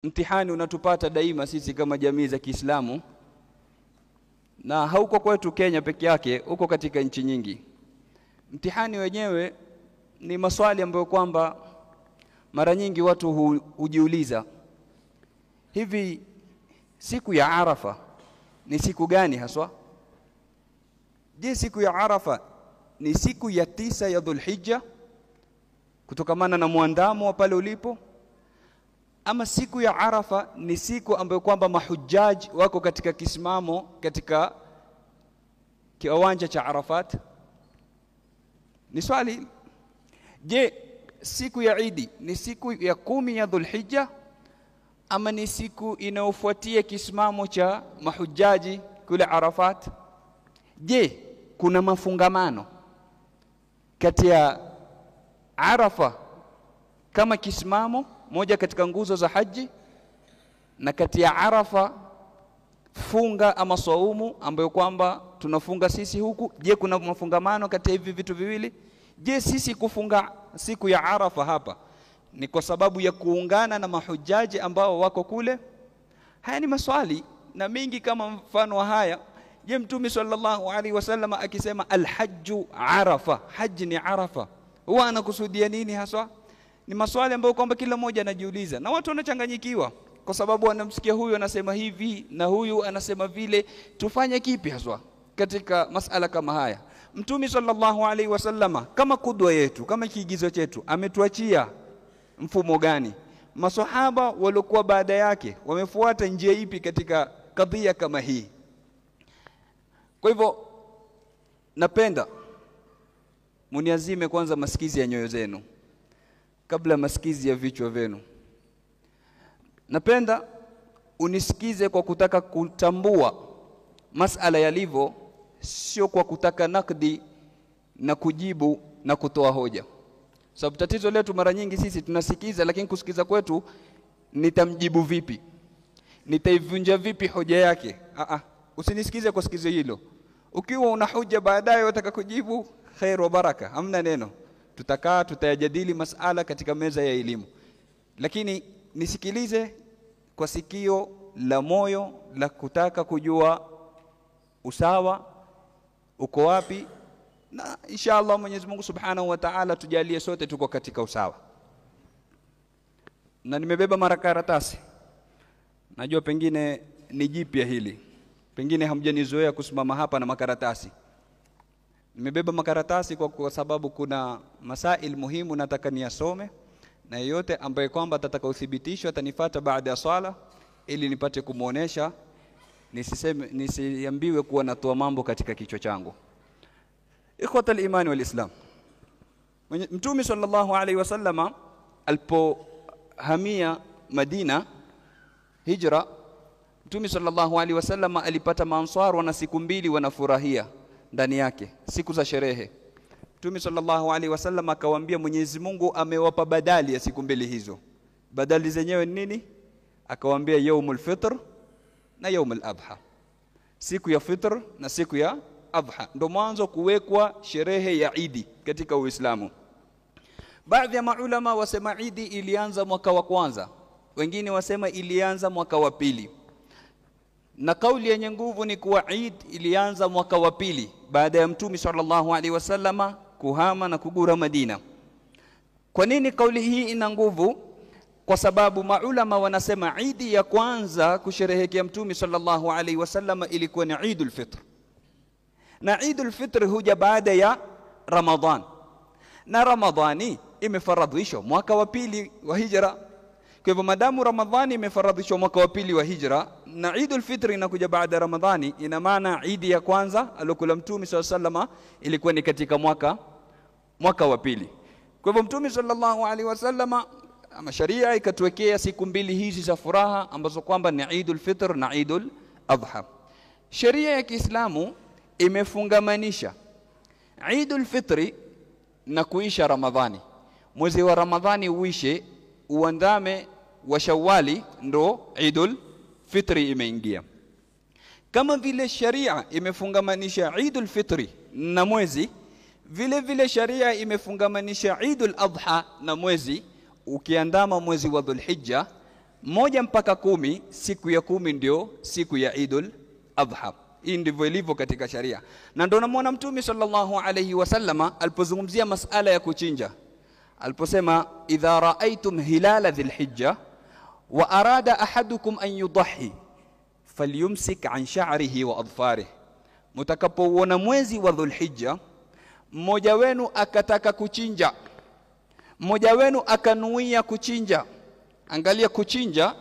Mtihani unatupata daima sisi kama jamii za Kiislamu, na hauko kwetu Kenya peke yake, uko katika nchi nyingi. Mtihani wenyewe ni maswali ambayo kwamba mara nyingi watu hujiuliza, hivi siku ya Arafa ni siku gani haswa? Je, siku ya Arafa ni siku ya 9 ya Dhulhijja kutokamana na muandamo wa pale ulipo, ama siku ya Arafa ni siku ambayo kwamba mahujaji wako katika kisimamo katika kiwanja cha Arafat? Ni swali. Je, siku ya Idi ni siku ya 10 ya Dhulhijja ama ni siku inayofuatia kisimamo cha mahujaji kule Arafat? Je, kuna mafungamano kati ya Arafa kama kisimamo moja katika nguzo za haji na kati ya Arafa funga ama saumu ambayo kwamba tunafunga sisi huku? Je, kuna mafungamano kati ya hivi vitu viwili? Je, sisi kufunga siku ya Arafa hapa ni kwa sababu ya kuungana na mahujaji ambao wako kule? Haya ni maswali na mingi kama mfano wa haya. Je, Mtume sallallahu alaihi wasallam akisema alhajju Arafa, haji ni Arafa, huwa anakusudia nini haswa? Ni maswali ambayo kwamba kila mmoja anajiuliza, na watu wanachanganyikiwa kwa sababu wanamsikia huyu anasema hivi na huyu anasema vile. Tufanye kipi haswa katika masala kama haya? Mtume sallallahu alaihi wasallama kama kudwa yetu, kama kiigizo chetu, ametuachia mfumo gani? Maswahaba waliokuwa baada yake wamefuata njia ipi katika kadhia kama hii? Kwa hivyo napenda muniazime kwanza masikizi ya nyoyo zenu kabla masikizi ya vichwa vyenu. Napenda unisikize kwa kutaka kutambua masala yalivyo, sio kwa kutaka nakdi na kujibu na kutoa hoja. Sababu tatizo letu mara nyingi sisi tunasikiza, lakini kusikiza kwetu nitamjibu vipi, nitaivunja vipi hoja yake? Usinisikize kwa sikizo hilo. Ukiwa una hoja baadaye unataka kujibu, khair wa baraka, hamna neno. Tutakaa tutayajadili masala katika meza ya elimu, lakini nisikilize kwa sikio la moyo la kutaka kujua usawa uko wapi, na inshallah Mwenyezi Mungu Subhanahu wa Ta'ala tujalie sote tuko katika usawa. Na nimebeba makaratasi, najua pengine ni jipya hili, pengine hamjanizoea kusimama hapa na makaratasi. Nimebeba makaratasi kwa sababu kuna masail muhimu nataka niyasome, na yeyote ambaye kwamba atataka uthibitisho atanifuata baada ya swala ili nipate kumuonesha, nisiambiwe kuwa natoa mambo katika kichwa changu. Ikhwata al-iman wal islam, Mtume sallallahu alaihi wasallama alipohamia Madina hijra, Mtume sallallahu alaihi wasallama alipata maansar wana siku 2 wanafurahia ndani yake, siku za sherehe. Mtume sallallahu alaihi wasallam akawaambia Mwenyezi Mungu amewapa badali ya siku 2 hizo. Badali zenyewe ni nini? Akawaambia yaumul fitr na yaumul adha, siku ya fitr na siku ya adha. Ndio mwanzo kuwekwa sherehe ya Idi katika Uislamu. Baadhi ya maulama wasema Idi ilianza mwaka wa kwanza, wengine wasema ilianza mwaka wa pili, na kauli yenye nguvu ni kuwa Eid ilianza mwaka wa pili baada ya Mtume sallallahu alaihi wasallama kuhama na kugura Madina. Kwa nini kauli hii ina nguvu? Kwa sababu maulama wanasema Eid ya kwanza kusherehekea Mtume sallallahu alaihi wasallama ilikuwa ni Eidul Fitr, na Eidul Fitr huja baada ya Ramadhan, na Ramadhani imefaradhishwa mwaka wa pili wa hijra. Kwa hivyo madamu Ramadhani imefaradhishwa mwaka wa pili wa hijra na Eidul Fitr inakuja baada ya Ramadhani, ina maana Eid ya kwanza alokula Mtume sallallahu alaihi wasallam ilikuwa ni katika mwaka wa pili. Kwa hivyo Mtume sallallahu alaihi wasallam ama sharia ikatuwekea siku 2 hizi za furaha ambazo kwamba ni Eidul Fitr na Eidul Adha. Sharia ya Kiislamu imefungamanisha Eidul Fitri na kuisha Ramadhani. Mwezi wa Ramadhani uishe, uandame wa Shawwali, ndo Eidul Fitri imeingia. Kama vile sharia imefungamanisha Eidul Fitri na mwezi, vile vile sharia imefungamanisha Eidul Adha na mwezi. Ukiandama mwezi wa Dhulhijja 1 mpaka 10, siku ya 10 ndio siku ya Eidul Adha. Hii ndivyo ilivyo katika sharia. Na ndio namuona Mtume sallallahu alayhi wasallama alipozungumzia masala ya kuchinja, aliposema idha raaitum hilala dhilhijja wa arada ahadukum an yudhi falyumsik an sha'rihi wa adfarihi, mtakapoona mwezi wa Dhulhijja mmoja wenu akataka kuchinja, mmoja wenu akanuia kuchinja. Angalia, kuchinja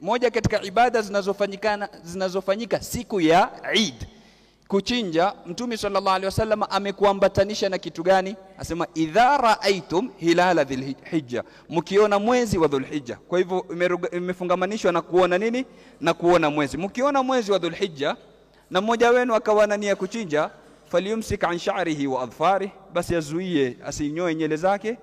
moja katika ibada zinazofanyika siku ya Eid. Kuchinja Mtume sallallahu alaihi wasallam amekuambatanisha na kitu gani? Asema idha raaitum hilala dhilhijja, mkiona mwezi wa Dhulhijja. Kwa hivyo imefungamanishwa na kuona nini? Na kuona mwezi. Mkiona mwezi wa Dhulhijja na mmoja wenu akawa nia kuchinja, falyumsik an sha'rihi wa adfarihi, basi azuie asinyoe nyele zake,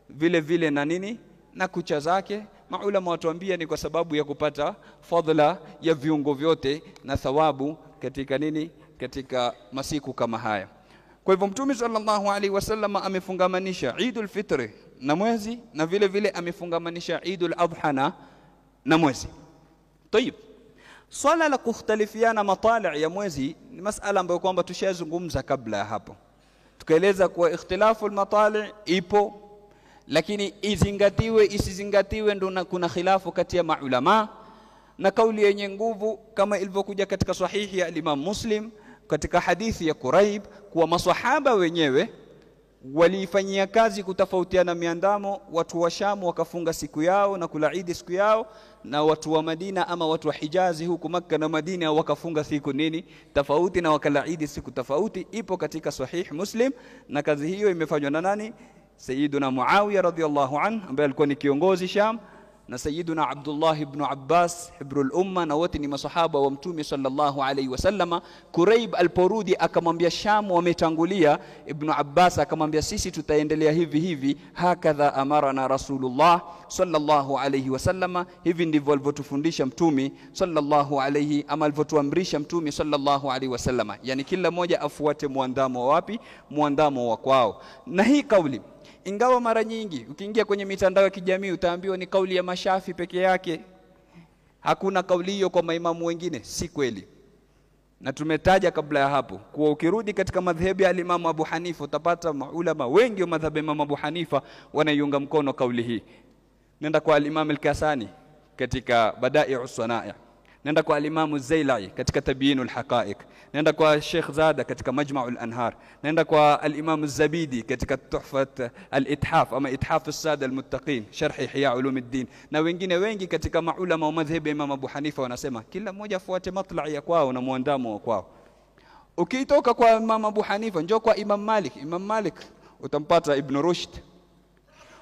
vile vile na nini, na kucha zake. Maulama watuambia ni kwa sababu ya kupata fadhila ya viungo vyote na thawabu katika nini, katika masiku kama haya. Kwa hivyo Mtume sallallahu alaihi wasallam amefungamanisha Eidul Fitr na mwezi, na vile vile amefungamanisha Eidul Adha na mwezi. Tayeb, swala la kukhtalifiana matali' ya mwezi ni masala ambayo kwamba tushazungumza kabla ya hapo. Tukaeleza kuwa ikhtilafu al-matali' ipo, lakini izingatiwe isizingatiwe ndio kuna khilafu kati ya maulama. Na kauli yenye nguvu kama ilivyokuja katika sahihi ya Imam Muslim katika hadithi ya Quraib, kuwa maswahaba wenyewe walifanyia kazi kutofautiana miandamo. Watu wa Sham wakafunga siku yao na kula Eid siku yao, na watu wa Madina ama watu wa Hijazi huku Makka na Madina wakafunga siku nini tofauti na wakala Eid siku tofauti. Ipo katika sahih Muslim, na kazi hiyo imefanywa na nani? Sayyiduna Muawiya radhiyallahu anhu ambaye alikuwa ni kiongozi Sham, na Sayyiduna Abdullah ibn Abbas hibrul umma, na wote ni masahaba wa Mtume sallallahu alayhi wasallama. Quraib aliporudi akamwambia Sham wametangulia, Ibn Abbas akamwambia sisi tutaendelea hivi hivi, hakadha amarana Rasulullah sallallahu alayhi wasallama, hivi ndivyo alivyotufundisha Mtume sallallahu alayhi, ama alivyotuamrisha Mtume sallallahu alayhi wasallama. Yani kila mmoja afuate muandamo wa wapi? Muandamo wa kwao. Na hii kauli, ingawa mara nyingi ukiingia kwenye mitandao ya kijamii utaambiwa ni kauli ya Mashafi peke yake, hakuna kauli hiyo kwa maimamu wengine, si kweli. Na tumetaja kabla ya hapo kuwa ukirudi katika madhhabi ya Imam Abu Hanifa utapata maulama wengi wa madhhabi ya Imam Abu Hanifa wanaiunga mkono kauli hii. Nenda kwa Imam Al-Kasani katika Bada'i'us Sana'i', nenda kwa Imam Az-Zailai katika Tabyinul Haqa'iq, nenda kwa Sheikh Zada katika Majma'ul Anhar, nenda kwa al-Imam Az-Zabidi katika Tuhfat al-Ithaf ama Ithaf as-Sada al-Muttaqin Sharh Ihya Ulumuddin, na wengine wengi katika maulama wa madhhabi ya Imam Abu Hanifa wanasema kila mmoja afuate matla'i ya kwao na muandamo wa kwao. Ukitoka kwa Imam Abu Hanifa njoo kwa Imam Malik. Imam Malik utampata Ibn Rushd,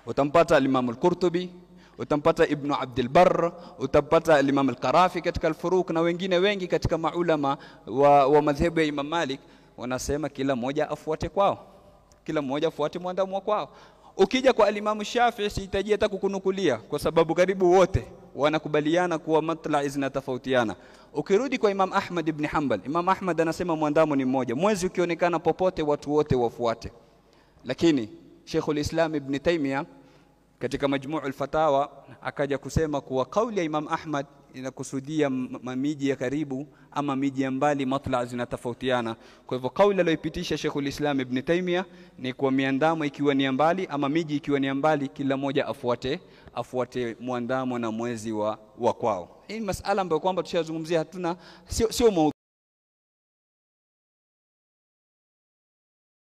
utampata al-Imam al-Qurtubi, utampata Ibn Abd al-Barr, utampata al-Imam al-Qarafi katika al-Furuq, na wengine wengi katika maulama wa madhhabu ya Imam Malik wanasema kila mmoja afuate kwao, kila mmoja afuate muandamo wa kwao. Ukija kwa al-Imam Shafi'i sihitaji hata kukunukulia, kwa sababu karibu wote wanakubaliana kuwa matla'i zinatofautiana. Ukirudi kwa Imam Ahmad ibn Hanbal, Imam Ahmad anasema muandamo ni mmoja, mwezi ukionekana popote watu wote wafuate. Lakini Sheikhul Islam Ibn Taymiyyah katika Majmu'ul Fatawa akaja kusema kuwa kauli ya Imam Ahmad inakusudia miji ya karibu ama miji ya mbali matla' zinatofautiana. Kwa hivyo kauli aliyoipitisha Sheikhul Islam Ibn Taymiyyah ni kwa miandamo ikiwa ni mbali ama miji ikiwa ni mbali, kila moja afuate muandamo na mwezi wa kwao. Hii masala ambayo kwamba tushazungumzia, hatuna sio